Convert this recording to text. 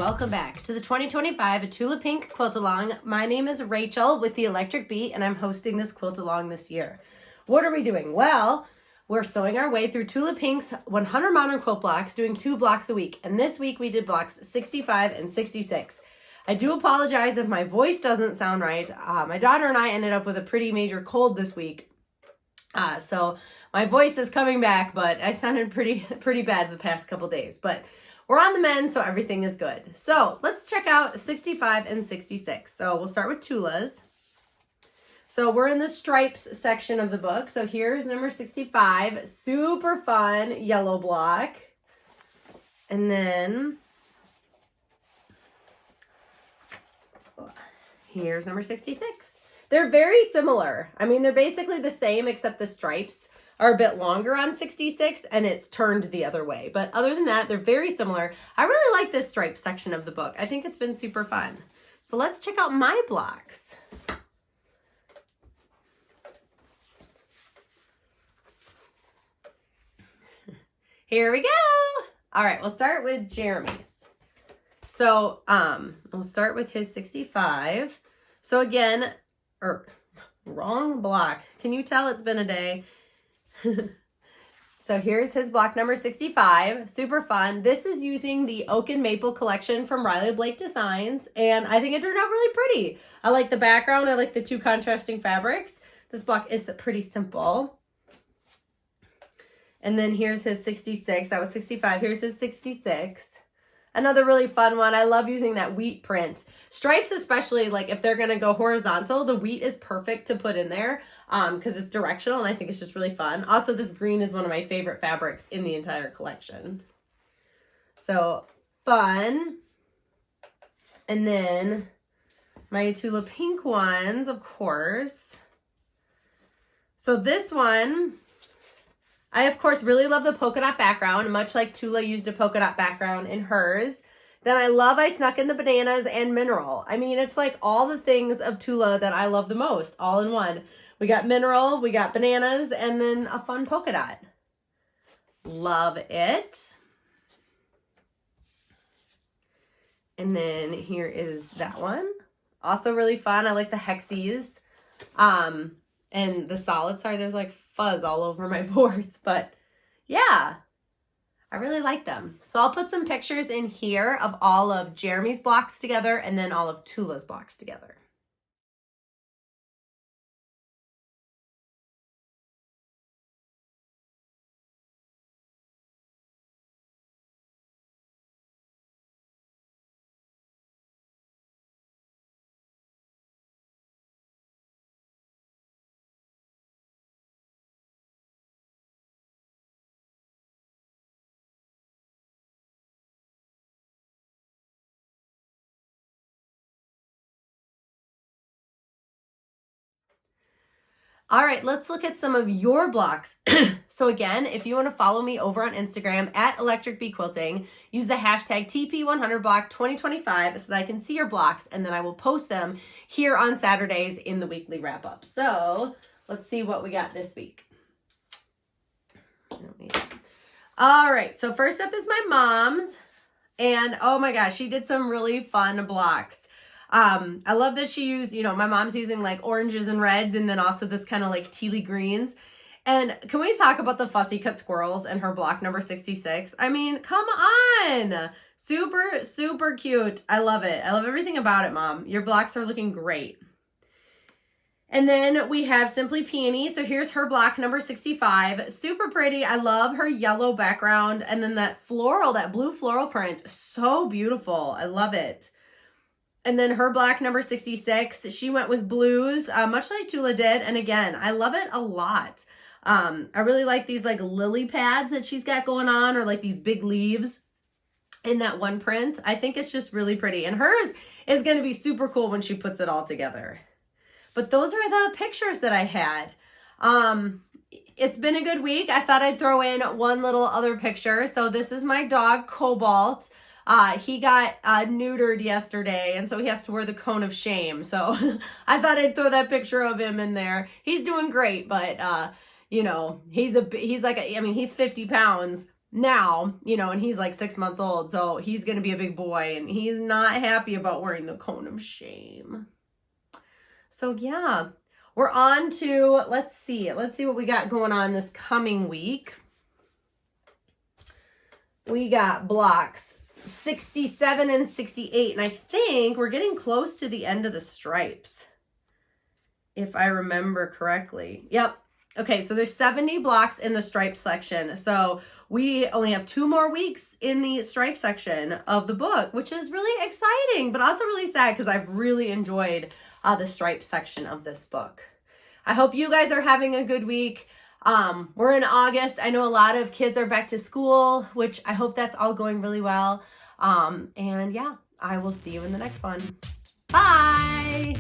welcome back to the 2025 Tula Pink Quilt Along. My name is Rachel with the Electric Beat, and I'm hosting this Quilt Along this year. What are we doing? Well, we're sewing our way through Tula Pink's 100 modern quilt blocks, doing 2 blocks a week. And this week we did blocks 65 and 66. I do apologize if my voice doesn't sound right. My daughter and I ended up with a pretty major cold this week. So my voice is coming back, but I sounded pretty bad the past couple days. But we're on the mend, so everything is good. So let's check out 65 and 66. So we'll start with Tula's. So we're in the stripes section of the book. So here's number 65, super fun yellow block. And then here's number 66. They're very similar. I mean, they're basically the same, except the stripes are a bit longer on 66 and it's turned the other way. But other than that, they're very similar. I really like this stripe section of the book. I think it's been super fun. So let's check out my blocks. Here we go. All right, we'll start with Jeremy's. So we'll start with his 65. So again, wrong block. Can you tell it's been a day? So here's his block number 65. Super fun. This is using the Oak and Maple collection from Riley Blake Designs, and I think it turned out really pretty. I like the background. I like the 2 contrasting fabrics. This block is pretty simple. And then here's his 66. That was 65. Here's his 66. Another really fun one. I love using that wheat print. Stripes, especially, like if they're going to go horizontal, the wheat is perfect to put in there because it's directional, and I think it's just really fun. Also, this green is one of my favorite fabrics in the entire collection. So, fun. And then my Tula Pink ones, of course. So this one, I, of course, really love the polka dot background, much like Tula used a polka dot background in hers. Then I snuck in the bananas and mineral. I mean, it's like all the things of Tula that I love the most, all in one. We got mineral, we got bananas, and then a fun polka dot. Love it. And then here is that one. Also really fun. I like the hexies. And the solids. Sorry, there's like fuzz all over my boards, but yeah, I really like them. So I'll put some pictures in here of all of Jeremy's blocks together and then all of Tula's blocks together. All right, let's look at some of your blocks. So again, if you want to follow me over on Instagram at Electric Bee Quilting, use the hashtag TP100block2025 so that I can see your blocks, and then I will post them here on Saturdays in the weekly wrap up. So let's see what we got this week. All right, so first up is my mom's, and oh my gosh, she did some really fun blocks. I love that she used, my mom's using like oranges and reds and then also this kind of like tealy greens. And can we talk about the fussy cut squirrels and her block number 66? I mean, come on. Super, super cute. I love it. I love everything about it, Mom. Your blocks are looking great. And then we have Simply Peony. So here's her block number 65. Super pretty. I love her yellow background. And then that blue floral print. So beautiful. I love it. And then her block number 66, she went with blues, much like Tula did. And again, I love it a lot. I really like these like lily pads that she's got going on, or like these big leaves in that one print. I think it's just really pretty. And hers is going to be super cool when she puts it all together. But those are the pictures that I had. It's been a good week. I thought I'd throw in one little other picture. So this is my dog, Cobalt. He got neutered yesterday, and so he has to wear the cone of shame. So I thought I'd throw that picture of him in there. He's doing great, but he's 50 pounds, now, you know, and he's like 6 months old, so he's going to be a big boy, and he's not happy about wearing the cone of shame. So yeah, we're on to, let's see what we got going on this coming week. We got blocks 67 and 68, and I think we're getting close to the end of the stripes, if I remember correctly. Yep. Okay, so there's 70 blocks in the stripe section. So we only have 2 more weeks in the stripe section of the book, which is really exciting, but also really sad because I've really enjoyed the stripe section of this book. I hope you guys are having a good week. We're in August. I know a lot of kids are back to school, which I hope that's all going really well. And yeah, I will see you in the next one. Bye.